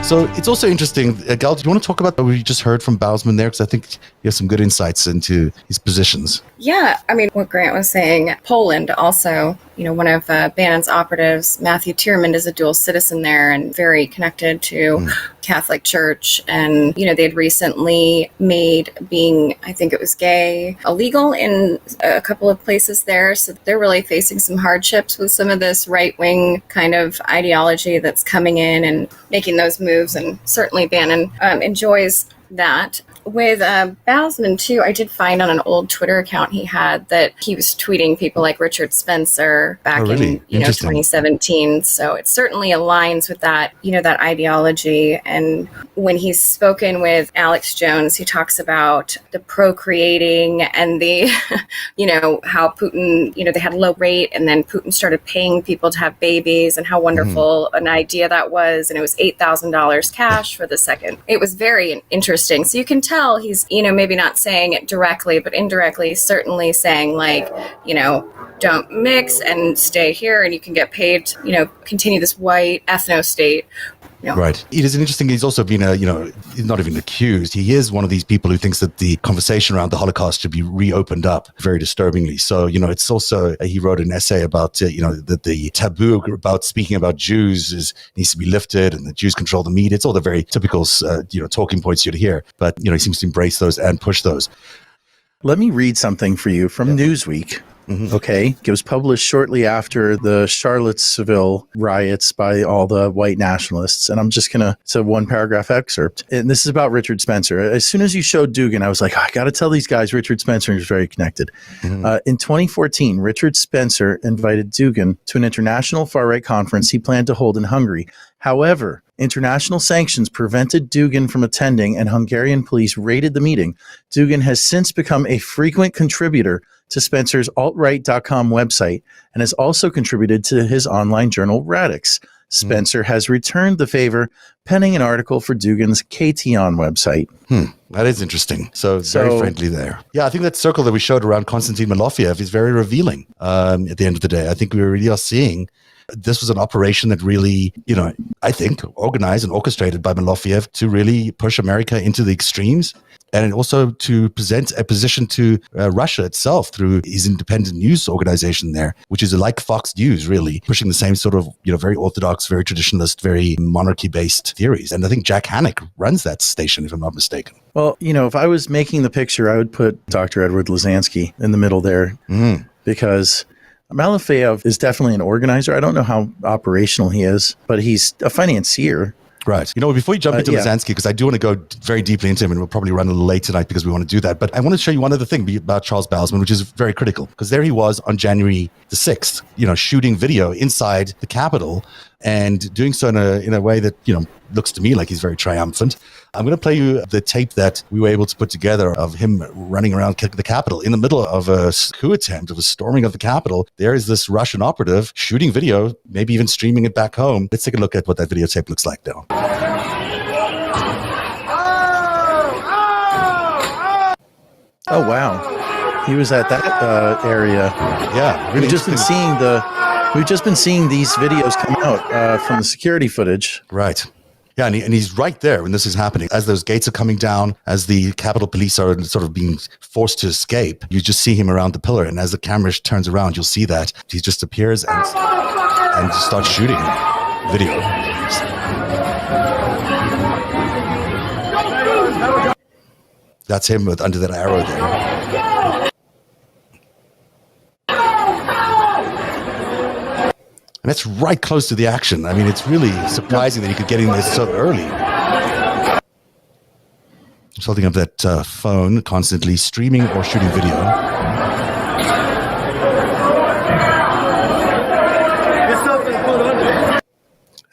So it's also interesting, Gal, do you want to talk about what we just heard from Bausman there? Because I think you have some good insights into his positions. Yeah, I mean, what Grant was saying, Poland also, one of Bannon's operatives, Matthew Tierman, is a dual citizen there and very connected to Catholic Church. And, they had recently made being, I think it was gay, illegal in a couple of places there. So they're really facing some hardships with some of this right-wing kind of ideology that's coming in and making those moves. And certainly Bannon enjoys that. With Bausman, too, I did find on an old Twitter account he had that he was tweeting people like Richard Spencer back in 2017. So it certainly aligns with that, that ideology. And when he's spoken with Alex Jones, he talks about the procreating and the, how Putin, they had a low rate and then Putin started paying people to have babies and how wonderful an idea that was. And it was $8,000 cash for the second. It was very interesting. So you can tell he's, maybe not saying it directly, but indirectly, certainly saying like, don't mix and stay here and you can get paid to, continue this white ethno state. Right. It is interesting. He's also been, he's not even accused. He is one of these people who thinks that the conversation around the Holocaust should be reopened up very disturbingly. So, it's also, he wrote an essay about, that the taboo about speaking about Jews needs to be lifted and the Jews control the media. It's all the very typical, talking points you'd hear. But, he seems to embrace those and push those. Let me read something for you from Newsweek. Okay. It was published shortly after the Charlottesville riots by all the white nationalists. And I'm just it's a one paragraph excerpt. And this is about Richard Spencer. As soon as you showed Dugan, I was like, I got to tell these guys Richard Spencer is very connected. In 2014, Richard Spencer invited Dugan to an international far-right conference he planned to hold in Hungary. However, international sanctions prevented Dugan from attending and Hungarian police raided the meeting. Dugan has since become a frequent contributor to Spencer's altright.com website and has also contributed to his online journal Radix. Spencer has returned the favor, penning an article for Dugan's KTON website. That is interesting. So very friendly there. Yeah, I think that circle that we showed around Konstantin Malofiev is very revealing at the end of the day. I think we really are seeing this was an operation that really, I think organized and orchestrated by Malofiev to really push America into the extremes. And also to present a position to Russia itself through his independent news organization there, which is like Fox News, really, pushing the same sort of, very orthodox, very traditionalist, very monarchy-based theories. And I think Jack Hannock runs that station, if I'm not mistaken. Well, if I was making the picture, I would put Dr. Edward Lazansky in the middle there because Malofeyev is definitely an organizer. I don't know how operational he is, but he's a financier. Right. Before you jump into Lazansky, because I do want to go very deeply into him, and we'll probably run a little late tonight because we want to do that. But I want to show you one other thing about Charles Bausman, which is very critical, because there he was on January the 6th, shooting video inside the Capitol and doing so in a way that, looks to me like he's very triumphant. I'm going to play you the tape that we were able to put together of him running around the Capitol in the middle of a coup attempt, of a storming of the Capitol. There is this Russian operative shooting video, maybe even streaming it back home. Let's take a look at what that videotape looks like now. Oh, wow. He was at that area. Yeah. Really We've just been seeing these videos come out from the security footage. Right. Yeah, and he's right there when this is happening. As those gates are coming down, as the Capitol Police are sort of being forced to escape, you just see him around the pillar. And as the camera turns around, you'll see that he just appears and just starts shooting video. That's him under that arrow there. And that's right close to the action. I mean, it's really surprising that he could get in there so early. Just holding up that phone, constantly streaming or shooting video.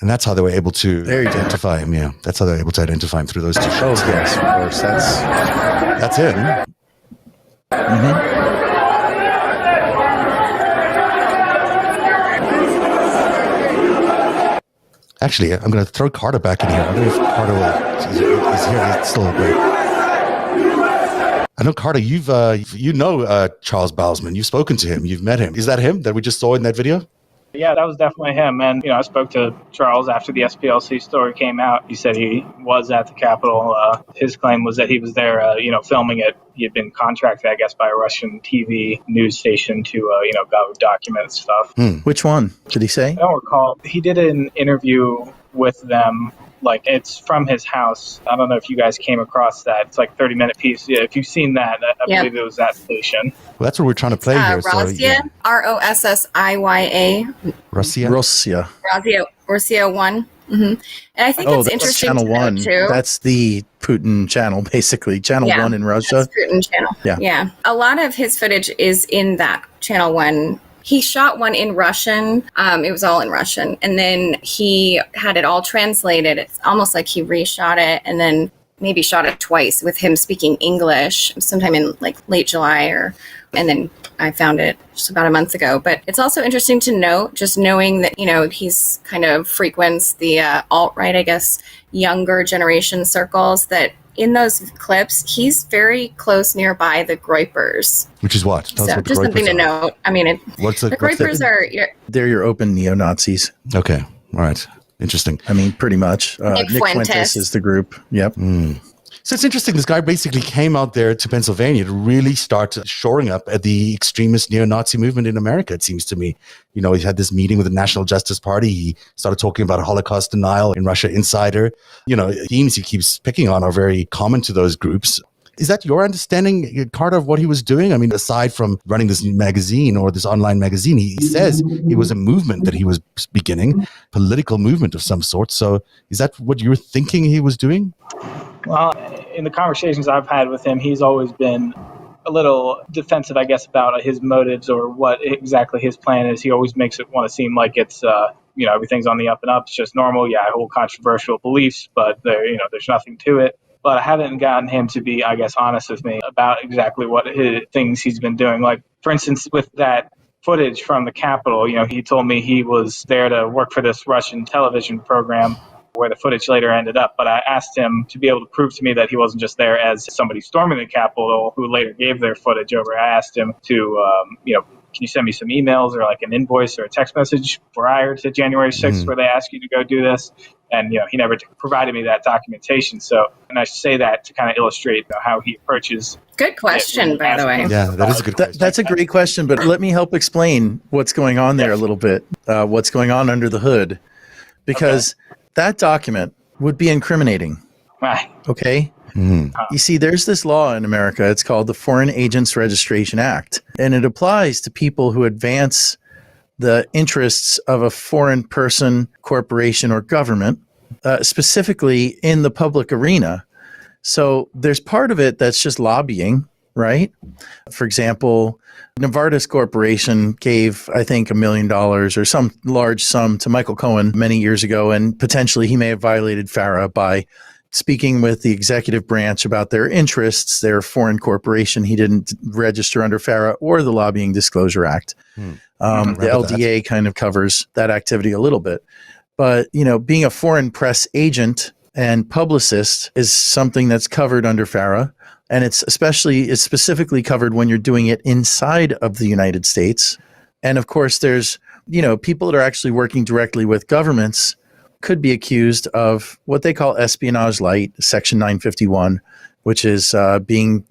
And that's how they were able to identify him. Yeah, that's how they were able to identify him through those two shots. Oh, yes, of course. That's him. Mm-hmm. Actually, I'm going to throw Carter back in here. I don't know if Carter is here. It's still great. I know, Carter, you've Charles Bausman. You've spoken to him. You've met him. Is that him that we just saw in that video? Yeah, that was definitely him. And, I spoke to Charles after the SPLC story came out. He said he was at the Capitol. His claim was that he was there, filming it. He had been contracted, I guess, by a Russian TV news station to, go document stuff. Which one did he say? I don't recall. He did an interview with them. Like, it's from his house. I don't know if you guys came across that. It's like a 30-minute piece. Yeah, if you've seen that, I believe it was that station. Well, that's what we're trying to play here. Rossiya, Rossiya. Rossiya 1. Mm-hmm. And I think it's interesting Channel to 1. note, too. That's the Putin channel, basically. Channel 1 in Russia. That's Putin channel. Yeah. A lot of his footage is in that Channel 1. He shot one in Russian. It was all in Russian. And then he had it all translated. It's almost like he reshot it and then maybe shot it twice with him speaking English sometime in like late July and then I found it just about a month ago. But it's also interesting to note, just knowing that, he's kind of frequents the alt-right, I guess, younger generation circles, that in those clips, he's very close nearby the Groypers. Which is what? Tell us what the just Groypers something to note. I mean, the Groypers are... They're your open neo-Nazis. Okay. All right. Interesting. I mean, pretty much. Nick Fuentes is the group. Yep. So it's interesting. This guy basically came out there to Pennsylvania to really start shoring up at the extremist neo-Nazi movement in America, it seems to me. He had this meeting with the National Justice Party. He started talking about Holocaust denial in Russia Insider. Themes he keeps picking on are very common to those groups. Is that your understanding, Carter, of what he was doing? I mean, aside from running this magazine or this online magazine, he says it was a movement that he was beginning, political movement of some sort. So is that what you're thinking he was doing? Well, in the conversations I've had with him, he's always been a little defensive, I guess, about his motives or what exactly his plan is. He always makes it want to seem like it's, everything's on the up and up. It's just normal. Yeah, I hold controversial beliefs, but there's nothing to it. But I haven't gotten him to be, I guess, honest with me about exactly what things he's been doing. Like, for instance, with that footage from the Capitol, he told me he was there to work for this Russian television program where the footage later ended up. But I asked him to be able to prove to me that he wasn't just there as somebody storming the Capitol who later gave their footage over. I asked him to, can you send me some emails or like an invoice or a text message prior to January 6th where they ask you to go do this? And, he never provided me that documentation. So, and I say that to kind of illustrate how he approaches. Good question, by the way. Yeah, that is a good question. That's a great question, but let me help explain what's going on there a little bit, what's going on under the hood, because that document would be incriminating. Right. Okay? You see, there's this law in America. It's called the Foreign Agents Registration Act, and it applies to people who advance the interests of a foreign person, corporation, or government, specifically in the public arena. So there's part of it that's just lobbying, right? For example, Novartis Corporation gave, I think, $1 million or some large sum to Michael Cohen many years ago, and potentially he may have violated FARA by speaking with the executive branch about their interests. They're a foreign corporation. He didn't register under FARA or the Lobbying Disclosure Act. The LDA kind of covers that activity a little bit. But, being a foreign press agent and publicist is something that's covered under FARA. And it's specifically covered when you're doing it inside of the United States. And of course, there's, people that are actually working directly with governments could be accused of what they call espionage light, Section 951, which is being,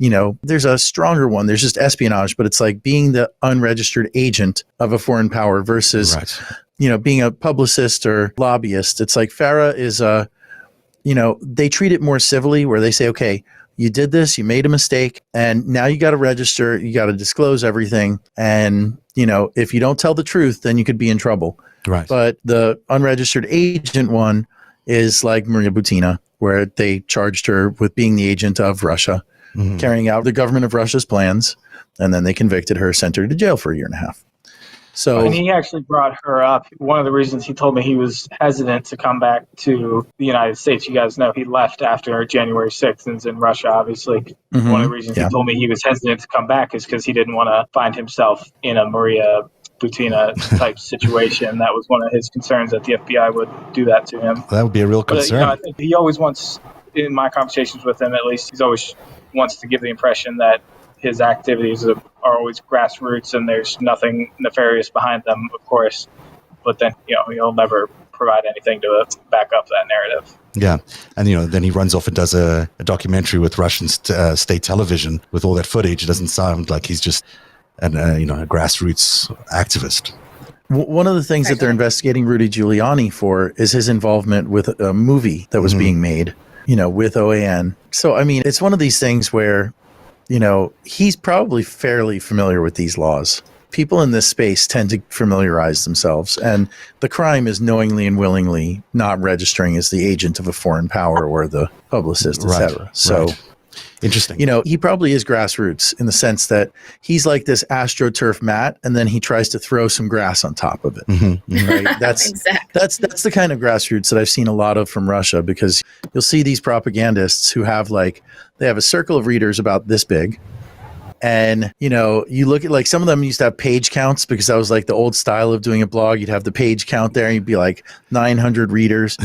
there's a stronger one. There's just espionage, but it's like being the unregistered agent of a foreign power versus, being a publicist or lobbyist. It's like FARA is they treat it more civilly where they say, okay, you did this, you made a mistake, and now you got to register, you got to disclose everything. And, if you don't tell the truth, then you could be in trouble. Right. But the unregistered agent one is like Maria Butina, where they charged her with being the agent of Russia, carrying out the government of Russia's plans, and then they convicted her, sent her to jail for 1.5 years. So, and he actually brought her up. One of the reasons he told me he was hesitant to come back to the United States, you guys know he left after January 6th and is in Russia, obviously. One of the reasons he told me he was hesitant to come back is because he didn't want to find himself in a Maria Butina type situation. That was one of his concerns, that the FBI would do that to him. That would be a real concern. But, I think he always wants, in my conversations with him at least, he's always wants to give the impression that his activities are always grassroots and there's nothing nefarious behind them, of course. but then, he'll never provide anything to back up that narrative. Yeah. And, then he runs off and does a documentary with Russian state television with all that footage. It doesn't sound like he's just a grassroots activist. One of the things that they're investigating Rudy Giuliani for is his involvement with a movie that was being made, with OAN. So, I mean, it's one of these things where, he's probably fairly familiar with these laws. People in this space tend to familiarize themselves, and the crime is knowingly and willingly not registering as the agent of a foreign power or the publicist, etc. So, interesting. He probably is grassroots in the sense that he's like this AstroTurf mat, and then he tries to throw some grass on top of it. Right? That's that's the kind of grassroots that I've seen a lot of from Russia, because you'll see these propagandists who have they have a circle of readers about this big. And, you look at some of them used to have page counts, because that was the old style of doing a blog. You'd have the page count there and you'd be 900 readers.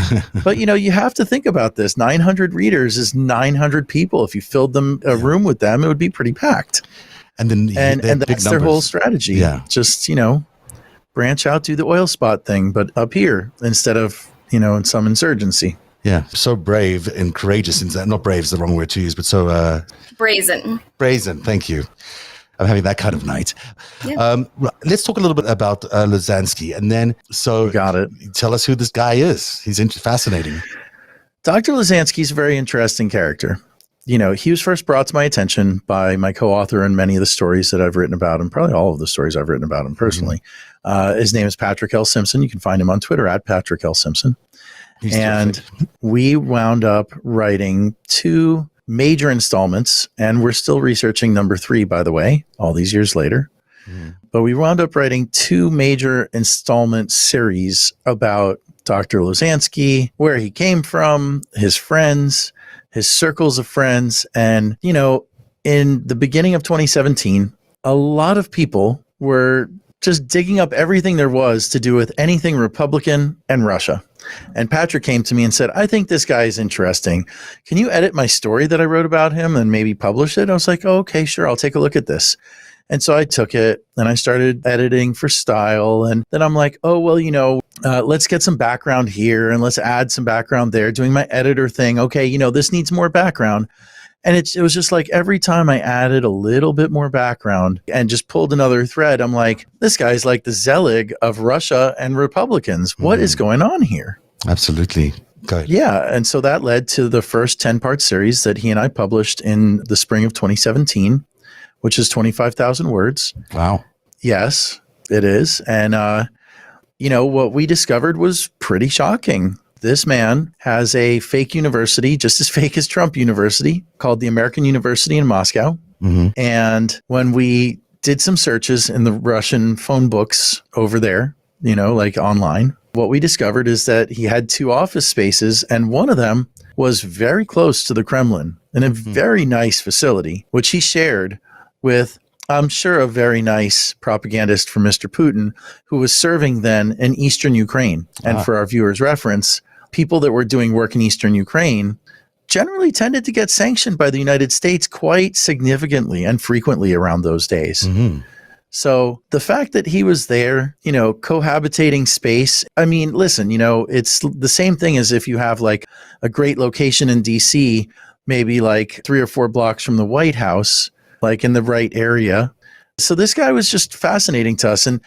But, you have to think about this. 900 readers is 900 people. If you filled a room with them, it would be pretty packed. And then and that's their whole strategy. Yeah. Just, branch out, do the oil spot thing, but up here instead of, in some insurgency. Yeah, so brave and courageous. Not brave is the wrong word to use, but so... brazen. Brazen, thank you. I'm having that kind of night. Yeah. Let's talk a little bit about Luzansky. And then, so... Got it. Tell us who this guy is. He's fascinating. Dr. Luzansky is a very interesting character. He was first brought to my attention by my co-author in many of the stories that I've written about him, probably all of the stories I've written about him personally. His name is Patrick L Simpson. You can find him on Twitter at Patrick L Simpson. And we wound up writing 2 major installments, and we're still researching number 3, by the way, all these years later. But we wound up writing 2 major installment series about Dr. Luzansky, where he came from, his friends, his circles of friends. And, in the beginning of 2017, a lot of people were just digging up everything there was to do with anything Republican and Russia. And Patrick came to me and said, I think this guy is interesting. Can you edit my story that I wrote about him and maybe publish it? I was like, oh, okay, sure. I'll take a look at this. And so I took it and I started editing for style. And then I'm like, oh, well, let's get some background here and let's add some background there, doing my editor thing. Okay, this needs more background. And it was just every time I added a little bit more background and just pulled another thread, I'm like, this guy's like the Zelig of Russia and Republicans. What is going on here? Absolutely. Good. Yeah. And so that led to the first 10-part series that he and I published in the spring of 2017, which is 25,000 words. Wow. Yes, it is. And, what we discovered was pretty shocking. This man has a fake university, just as fake as Trump University, called the American University in Moscow. And when we did some searches in the Russian phone books over there, online, what we discovered is that he had 2 office spaces, and one of them was very close to the Kremlin in a very nice facility, which he shared with, I'm sure, a very nice propagandist for Mr. Putin, who was serving then in Eastern Ukraine. And for our viewers' reference, people that were doing work in Eastern Ukraine generally tended to get sanctioned by the United States quite significantly and frequently around those days. So the fact that he was there, cohabitating space, I mean, listen, it's the same thing as if you have a great location in DC, maybe 3 or 4 blocks from the White House, in the right area. So this guy was just fascinating to us. And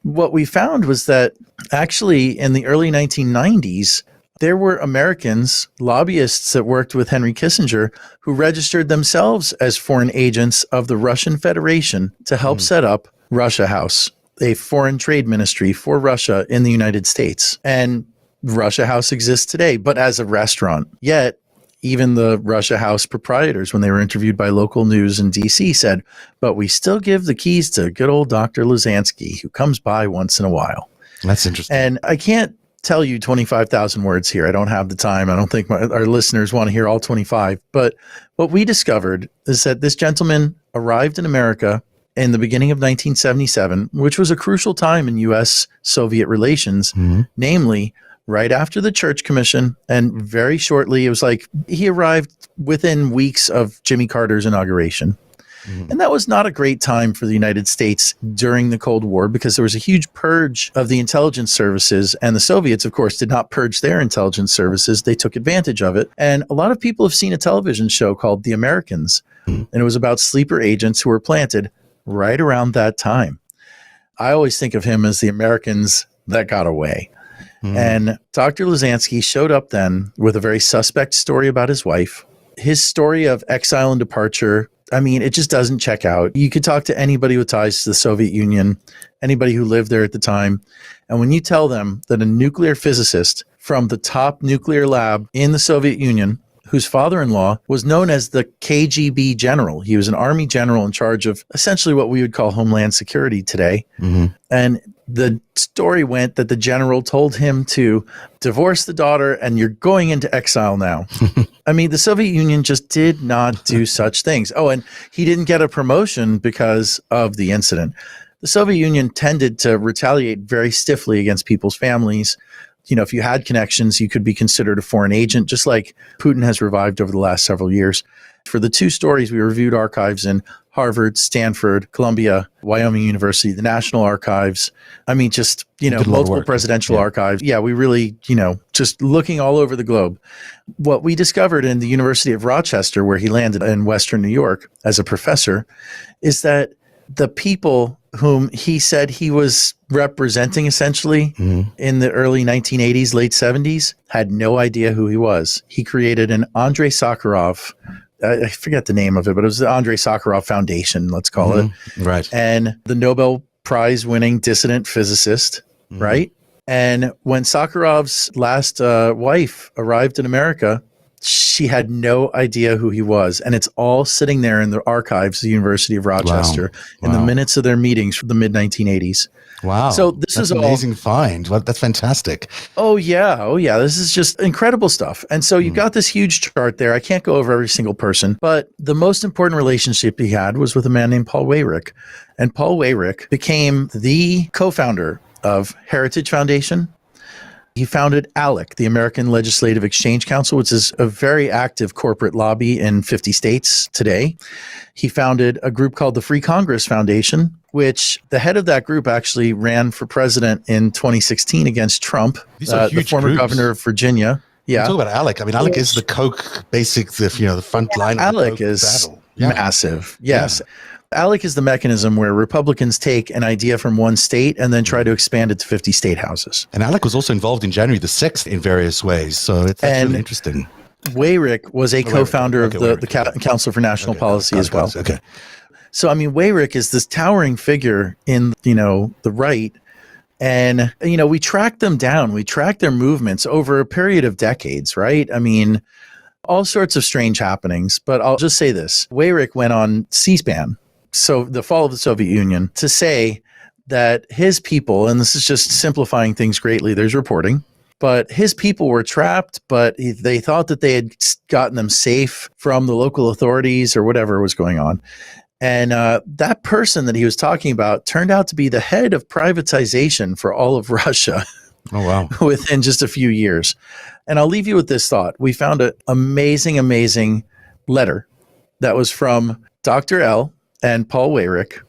what we found was that actually in the early 1990s, there were Americans, lobbyists that worked with Henry Kissinger, who registered themselves as foreign agents of the Russian Federation to help set up Russia House, a foreign trade ministry for Russia in the United States. And Russia House exists today, but as a restaurant. Yet, even the Russia House proprietors, when they were interviewed by local news in DC, said, but we still give the keys to good old Dr. Luzansky, who comes by once in a while. That's interesting. And I can't tell you 25,000 words here. I don't have the time. I don't think our listeners want to hear all 25. But what we discovered is that this gentleman arrived in America in the beginning of 1977, which was a crucial time in U.S.-Soviet relations, namely right after the Church Commission. And very shortly, it was he arrived within weeks of Jimmy Carter's inauguration. And that was not a great time for the United States during the Cold War because there was a huge purge of the intelligence services. And the Soviets, of course, did not purge their intelligence services. They took advantage of it. And a lot of people have seen a television show called The Americans. And it was about sleeper agents who were planted right around that time. I always think of him as the Americans that got away. And Dr. Lasansky showed up then with a very suspect story about his wife. His story of exile and departure, I mean, it just doesn't check out. You could talk to anybody with ties to the Soviet Union, anybody who lived there at the time. And when you tell them that a nuclear physicist from the top nuclear lab in the Soviet Union, whose father-in-law was known as the KGB general, he was an army general in charge of essentially what we would call Homeland Security today. And the story went that the general told him to divorce the daughter and you're going into exile now. I mean, the Soviet Union just did not do such things. Oh, and he didn't get a promotion because of the incident. The Soviet Union tended to retaliate very stiffly against people's families. You know, if you had connections, you could be considered a foreign agent, just like Putin has revived over the last several years. For the two stories, we reviewed archives in Harvard, Stanford, Columbia, Wyoming University, the National Archives. I mean, just, you know, multiple presidential archives. Yeah, we really, you know, just looking all over the globe. What we discovered in the University of Rochester, where he landed in Western New York as a professor, is that the people whom he said he was representing essentially in the early 1980s, late 70s, had no idea who he was. He created an Andrei Sakharov, I forget the name of it, but it was the Andrei Sakharov Foundation, let's call it. Right. And the Nobel Prize winning dissident physicist, right? And when Sakharov's last wife arrived in America, she had no idea who he was. And it's all sitting there in the archives of the University of Rochester in the minutes of their meetings from the mid-1980s. Wow. So this is an amazing find. Well, that's fantastic. Oh, yeah. Oh, yeah. This is just incredible stuff. And so you've got this huge chart there. I can't go over every single person, but the most important relationship he had was with a man named Paul Weyrich. And Paul Weyrich became the co-founder of Heritage Foundation. He founded ALEC, the American Legislative Exchange Council, which is a very active corporate lobby in 50 states today. He founded a group called the Free Congress Foundation, which the head of that group actually ran for president in 2016 against Trump, the former governor of Virginia. Yeah. Talk about ALEC. I mean, ALEC is the Koch basic, the front line of the ALEC is battle. Massive. Yes. Yeah. ALEC is the mechanism where Republicans take an idea from one state and then try to expand it to 50 state houses. And ALEC was also involved in January the 6th in various ways. So it's really interesting. Weyrich was a co-founder of the Council for National Policy as well. Okay. So, I mean, Weyrich is this towering figure in, the right. And, we track them down. We track their movements over a period of decades, right? I mean, all sorts of strange happenings. But I'll just say this. Weyrich went on C-SPAN, so the fall of the Soviet Union, to say that his people, and this is just simplifying things greatly, there's reporting, but his people were trapped, but they thought that they had gotten them safe from the local authorities or whatever was going on. And that person that he was talking about turned out to be the head of privatization for all of Russia. Oh, wow. Within just a few years. And I'll leave you with this thought. We found an amazing, amazing letter that was from Dr. L and Paul Weyrich.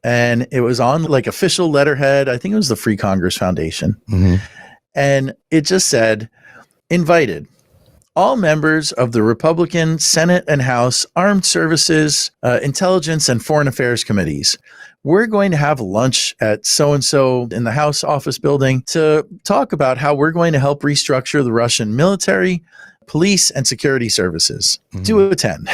And it was on like official letterhead. I think it was the Free Congress Foundation. And it just said, invited all members of the Republican Senate and House Armed Services, Intelligence and Foreign Affairs Committees. We're going to have lunch at so-and-so in the House office building to talk about how we're going to help restructure the Russian military, police, and security services. Do attend.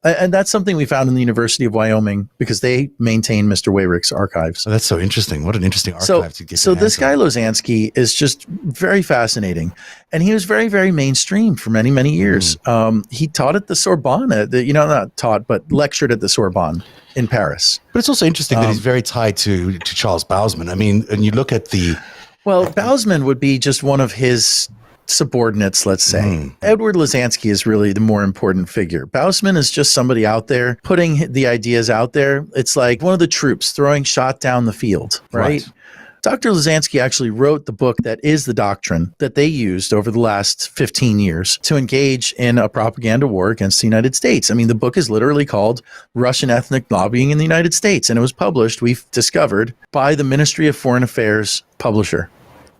And that's something we found in the University of Wyoming because they maintain Mr. Weyrich's archives. Oh, that's so interesting. What an interesting archive to get. So this guy Lasansky is just very fascinating. And he was very, very mainstream for many, many years. He taught at the Sorbonne, not taught, but lectured at the Sorbonne in Paris. But it's also interesting that he's very tied to Charles Bausman. I mean, and you look at the... Well, Bausman would be just one of his subordinates, let's say. Edward Lasansky is really the more important figure. Bausman is just somebody out there putting the ideas out there. It's like one of the troops throwing shot down the field, right? Dr. Lazansky actually wrote the book that is the doctrine that they used over the last 15 years to engage in a propaganda war against the United States. I mean, the book is literally called Russian Ethnic Lobbying in the United States, and it was published, we've discovered, by the Ministry of Foreign Affairs publisher.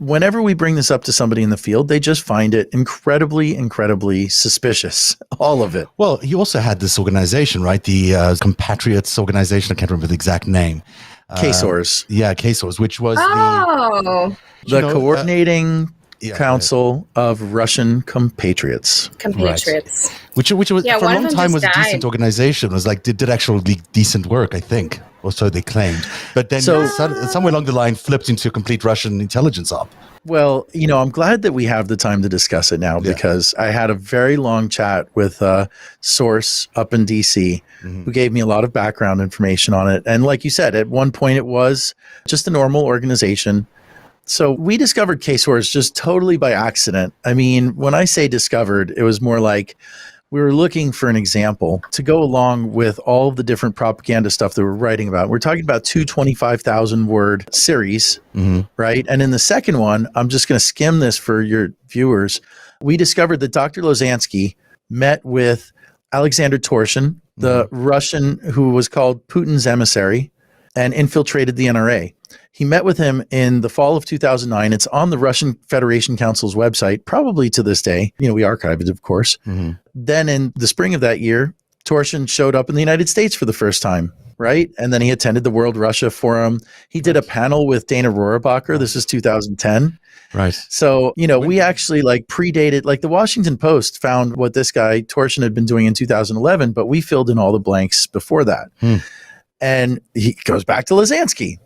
Whenever we bring this up to somebody in the field, they just find it incredibly, incredibly suspicious. All of it. Well, he also had this organization, right? The Compatriots organization. I can't remember the exact name. KSORS. Yeah, KSORS, which was the Coordinating Council of Russian Compatriots. Compatriots. Right. Which was for a long time was a decent organization. It was like did actually decent work, I think, or so they claimed. But then somewhere along the line flipped into a complete Russian intelligence op. Well, I'm glad that we have the time to discuss it now because I had a very long chat with a source up in DC who gave me a lot of background information on it. And like you said, at one point it was just a normal organization. So we discovered KSORS just totally by accident. I mean, when I say discovered, it was more like we were looking for an example to go along with all of the different propaganda stuff that we're writing about. We're talking about two 25,000-word series, right? And in the second one, I'm just going to skim this for your viewers. We discovered that Dr. Lazansky met with Alexander Torshin, the Russian who was called Putin's emissary, and infiltrated the NRA. He met with him in the fall of 2009. It's on the Russian Federation Council's website, probably to this day. We archived it, of course. Then in the spring of that year, Torshin showed up in the United States for the first time, right? And then he attended the World Russia Forum. He did a panel with Dana Rohrabacher. This is 2010. Right. So, we actually predated, the Washington Post found what this guy Torshin had been doing in 2011, but we filled in all the blanks before that. And he goes back to Lazansky.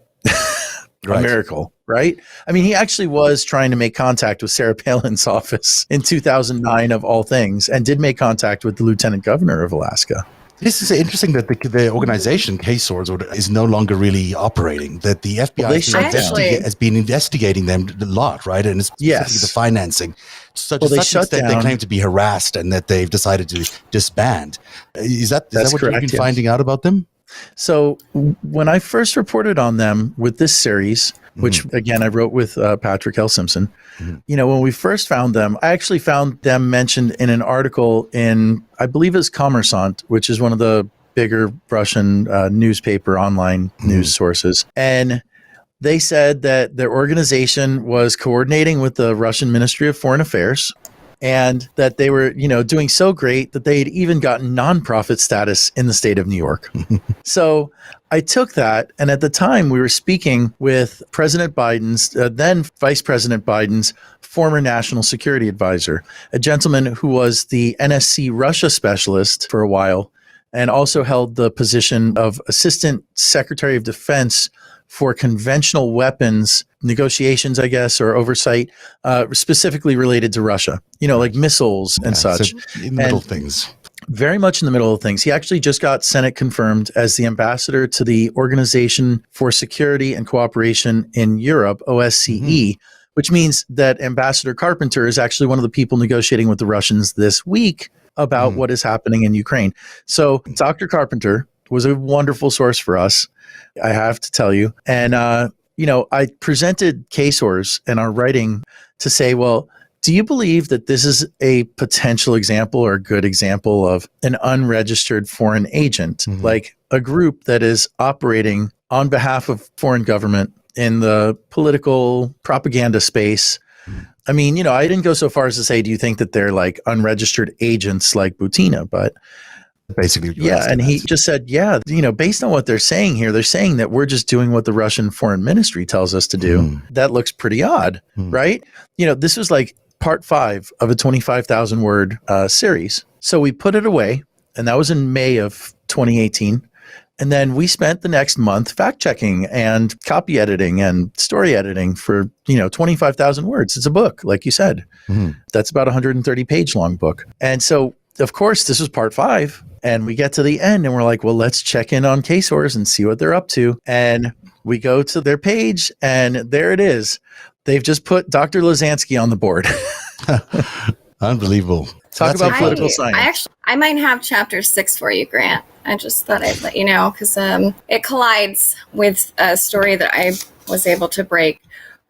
A miracle, right? I mean, he actually was trying to make contact with Sarah Palin's office in 2009 of all things, and did make contact with the lieutenant governor of Alaska. This is interesting that the organization, KSORS, is no longer really operating, that the FBI has been investigating them a lot, right? And specifically the financing. So to such an extent, they claim to be harassed and that they've decided to disband. Is that what you've been finding out about them? So when I first reported on them with this series, which again, I wrote with Patrick L Simpson, when we first found them, I actually found them mentioned in an article in, I believe it's Kommersant, which is one of the bigger Russian newspaper online news sources. And they said that their organization was coordinating with the Russian Ministry of Foreign Affairs, and that they were, doing so great that they had even gotten nonprofit status in the state of New York. So I took that, and at the time we were speaking with President Biden's, then Vice President Biden's former national security advisor, a gentleman who was the NSC Russia specialist for a while, and also held the position of Assistant Secretary of Defense for conventional weapons negotiations, I guess, or oversight, specifically related to Russia, like missiles and such. So in the middle of things. Very much in the middle of things. He actually just got Senate confirmed as the ambassador to the Organization for Security and Cooperation in Europe, OSCE, which means that Ambassador Carpenter is actually one of the people negotiating with the Russians this week about what is happening in Ukraine. So Dr. Carpenter was a wonderful source for us, I have to tell you. And, I presented KSORS and our writing to say, well, do you believe that this is a potential example or a good example of an unregistered foreign agent, like a group that is operating on behalf of foreign government in the political propaganda space? I mean, I didn't go so far as to say, do you think that they're like unregistered agents like Butina? But basically, and he just said, based on what they're saying here, they're saying that we're just doing what the Russian Foreign Ministry tells us to do. That looks pretty odd, right? This was like part 5 of a 25,000 word series. So we put it away, and that was in May of 2018. And then we spent the next month fact checking and copy editing and story editing for, 25,000 words. It's a book, like you said. That's about a 130 page long book. And so, of course, this was part 5. And we get to the end and we're like, well, let's check in on KSORS and see what they're up to. And we go to their page and there it is. They've just put Dr. Lazansky on the board. Unbelievable. Talk about political science. I might have chapter 6 for you, Grant. I just thought I'd let you know because it collides with a story that I was able to break.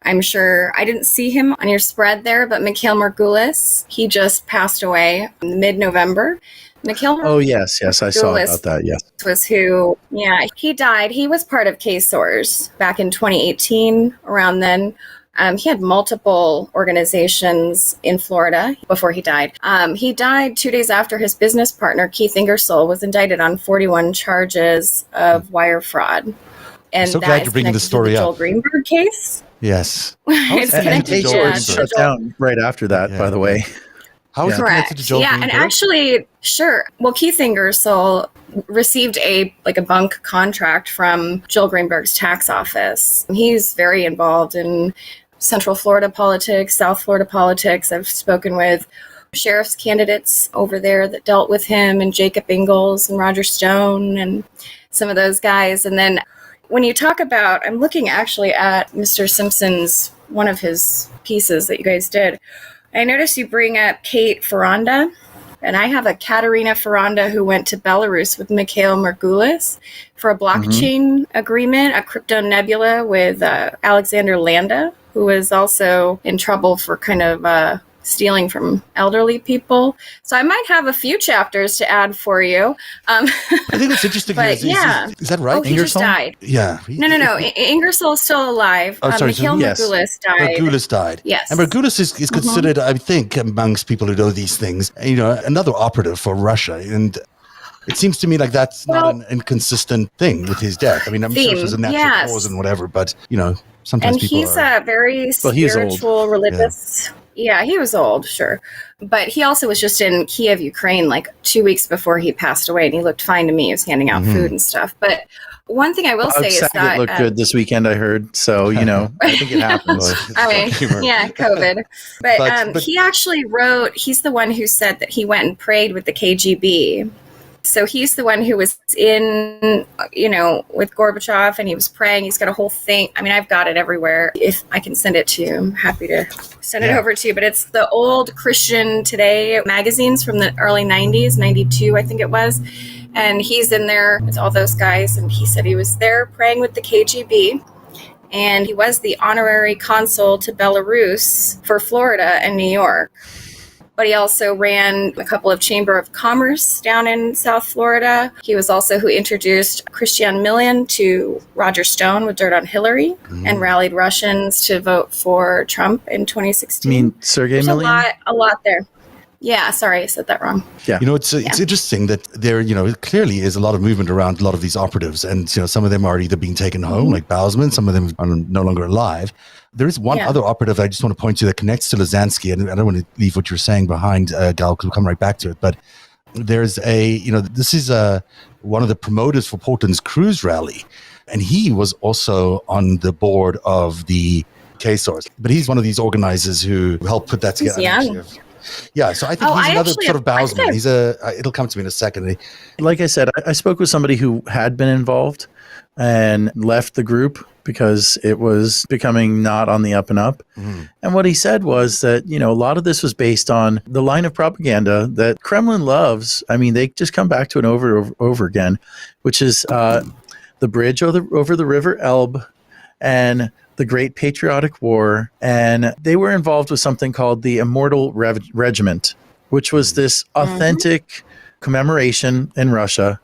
I'm sure I didn't see him on your spread there, but Mikhail Margulis, he just passed away in mid-November. Mikhail Oh, yes, I saw about that, yes. Was who, he died. He was part of K-SORS back in 2018, around then. He had multiple organizations in Florida before he died. He died 2 days after his business partner, Keith Ingersoll, was indicted on 41 charges of wire fraud. And I'm so glad you're bringing the story up. up. The Joel Greenberg case. Yes. And K-SORS shut down right after that, by the way. How is it connected to Joel Greenberg? And actually, sure. Well, Keith Ingersoll received a bunk contract from Joel Greenberg's tax office. He's very involved in Central Florida politics, South Florida politics. I've spoken with sheriff's candidates over there that dealt with him, and Jacob Ingalls and Roger Stone and some of those guys. And then when you talk about, I'm looking actually at Mr. Simpson's, one of his pieces that you guys did. I noticed you bring up Kate Ferranda, and I have a Katerina Ferranda who went to Belarus with Mikhail Margulis for a blockchain agreement, a crypto nebula with Alexander Landa, who was also in trouble for kind of stealing from elderly people. So I might have a few chapters to add for you. I think it's interesting. Is that right? Oh, he just died. Yeah. No. Ingersoll is still alive. Oh, sorry. Mikhail Margulis died. Margulis died. Yes. And Margulis is considered, I think, amongst people who know these things, another operative for Russia. And it seems to me like that's not an inconsistent thing with his death. I mean, I'm sure there's a natural cause and whatever, but, sometimes people he's a very spiritual, religious... Yeah, he was old, sure. But he also was just in Kiev, Ukraine, like 2 weeks before he passed away, and he looked fine to me. He was handing out food and stuff. But one thing I will say is that... looked good this weekend, I heard. So, I think it happens. COVID. But he actually wrote... He's the one who said that he went and prayed with the KGB. So he's the one who was in, with Gorbachev, and he was praying. He's got a whole thing. I mean, I've got it everywhere. If I can send it to you, I'm happy to send it over to you. But it's the old Christian Today magazines from the early 90s, 92, I think it was. And he's in there with all those guys. And he said he was there praying with the KGB. And he was the honorary consul to Belarus for Florida and New York. But he also ran a couple of Chamber of Commerce down in South Florida. He was also who introduced Christian Millian to Roger Stone with Dirt on Hillary and rallied Russians to vote for Trump in 2016. You mean Sergei Millian? A lot there. Yeah, sorry, I said that wrong. Yeah. It's interesting that there, clearly is a lot of movement around a lot of these operatives. And, some of them are either being taken home, like Bausman. Some of them are no longer alive. There is one other operative I just want to point to that connects to Lazansky, and I don't want to leave what you're saying behind, Gal, because we'll come right back to it. But there's this is one of the promoters for Portland's cruise rally, and he was also on the board of the K-SORS. But he's one of these organizers who helped put that together. Yeah, so I think he's another sort of Bausman. It'll come to me in a second. Like I said, I spoke with somebody who had been involved and left the group because it was becoming not on the up and up. And what he said was that, a lot of this was based on the line of propaganda that Kremlin loves. I mean, they just come back to it over again, which is the bridge over the River Elbe and the Great Patriotic War. And they were involved with something called the Immortal Regiment, which was this authentic commemoration in Russia.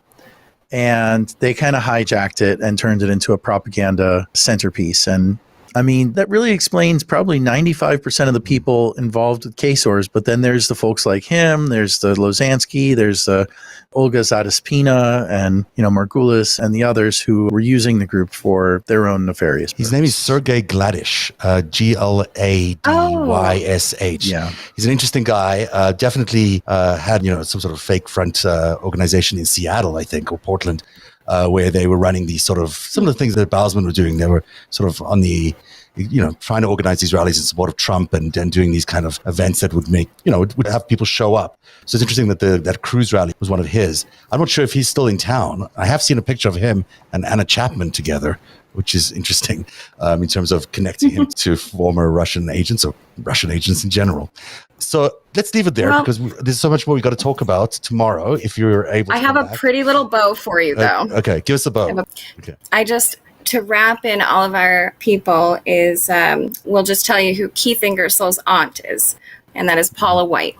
And they kind of hijacked it and turned it into a propaganda centerpiece. And I mean, that really explains probably 95% of the people involved with K-SORS. But then there's the folks like him, there's the Lazansky, there's the Olga Zadaspina and, Margulis and the others who were using the group for their own nefarious purpose. His name is Sergei Gladish, Gladys. Yeah. He's an interesting guy. Definitely had, some sort of fake front organization in Seattle, I think, or Portland, where they were running these sort of similar things that Bausman were doing. They were sort of on the, trying to organize these rallies in support of Trump and doing these kind of events that would make, would have people show up. So it's interesting that that cruise rally was one of his. I'm not sure if he's still in town. I have seen a picture of him and Anna Chapman together, which is interesting in terms of connecting him to former Russian agents or Russian agents in general. So let's leave it there because there's so much more we got to talk about tomorrow if you're able to. I have a pretty little bow for you, though. Okay, give us a bow. I just to wrap in all of our people is we'll just tell you who Keith Ingersoll's aunt is, and that is Paula White.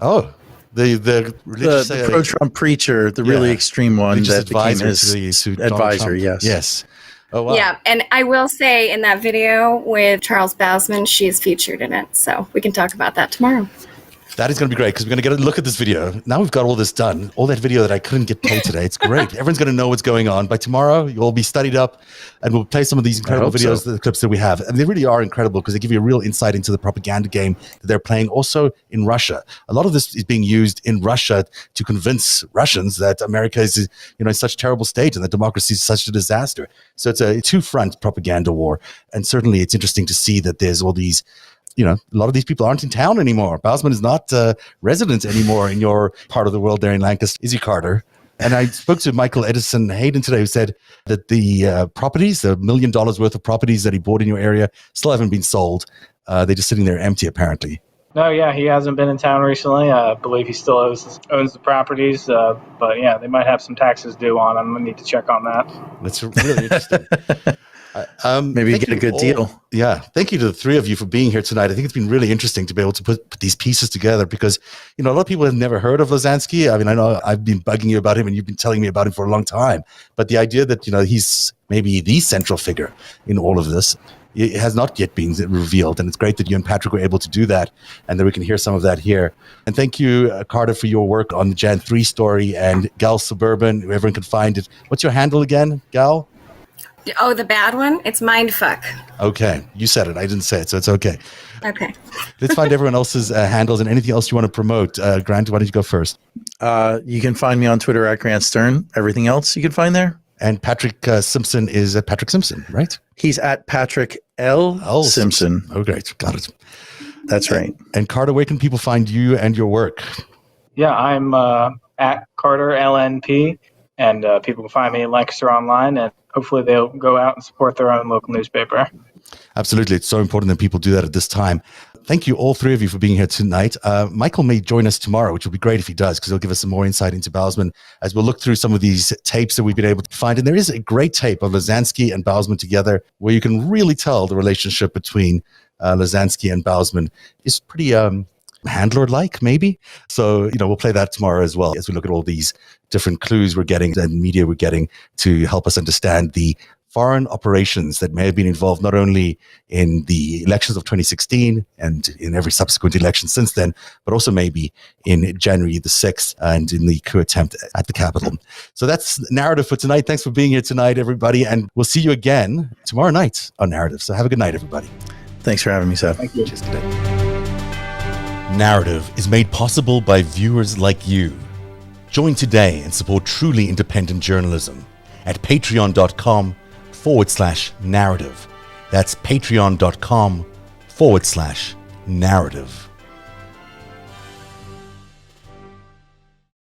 Oh, the pro-Trump preacher, the really extreme one that became his advisor. Yes. Oh, wow. Yeah, and I will say in that video with Charles Bausman, she's featured in it, so we can talk about that tomorrow. That is going to be great because we're going to get a look at this video. Now we've got all this done. All that video that I couldn't get played today. It's great. Everyone's going to know what's going on. By tomorrow, you'll all be studied up and we'll play some of these incredible videos, the clips that we have. And they really are incredible because they give you a real insight into the propaganda game that they're playing also in Russia. A lot of this is being used in Russia to convince Russians that America is, in such a terrible state and that democracy is such a disaster. So it's a two-front propaganda war. And certainly it's interesting to see that there's all these a lot of these people aren't in town anymore. Bausman is not resident anymore in your part of the world there in Lancaster. Is he, Carter? And I spoke to Michael Edison Hayden today, who said that the properties, the $1 million worth of properties that he bought in your area, still haven't been sold. They're just sitting there empty, apparently. No, yeah, he hasn't been in town recently. I believe he still owns the properties. But yeah, they might have some taxes due on them. I need to check on that. That's really interesting. Maybe you get a good deal. Yeah. Thank you to the three of you for being here tonight. I think it's been really interesting to be able to put these pieces together because, a lot of people have never heard of Lasansky. I mean, I know I've been bugging you about him and you've been telling me about him for a long time. But the idea that, he's maybe the central figure in all of this, it has not yet been revealed. And it's great that you and Patrick were able to do that and that we can hear some of that here. And thank you, Carter, for your work on the Jan 3 story and Gal Suburban, everyone can find it. What's your handle again, Gal? Oh, the bad one? It's Mindfuck. Okay. You said it. I didn't say it, so it's okay. Okay. Let's find everyone else's handles and anything else you want to promote. Grant, why don't you go first? You can find me on Twitter at Grant Stern. Everything else you can find there. And Patrick Simpson is at Patrick Simpson, right? He's at Patrick L Simpson. Oh, great. Got it. That's right. And Carter, where can people find you and your work? Yeah, I'm at Carter LNP, and people can find me at Lancaster Online, and hopefully they'll go out and support their own local newspaper. Absolutely. It's so important that people do that at this time. Thank you, all three of you, for being here tonight. Michael may join us tomorrow, which will be great if he does, because he'll give us some more insight into Bausman as we'll look through some of these tapes that we've been able to find. And there is a great tape of Lasansky and Bausman together where you can really tell the relationship between Lasansky and Bausman is pretty handler-like, maybe. So, we'll play that tomorrow as well as we look at all these different clues we're getting and media we're getting to help us understand the foreign operations that may have been involved not only in the elections of 2016 and in every subsequent election since then, but also maybe in January the 6th and in the coup attempt at the Capitol. So that's Narrative for tonight. Thanks for being here tonight, everybody. And we'll see you again tomorrow night on Narrative. So have a good night, everybody. Thanks for having me, Seth. Thank you. Cheers today. Narrative is made possible by viewers like you. Join today and support truly independent journalism at patreon.com/narrative. That's patreon.com/narrative.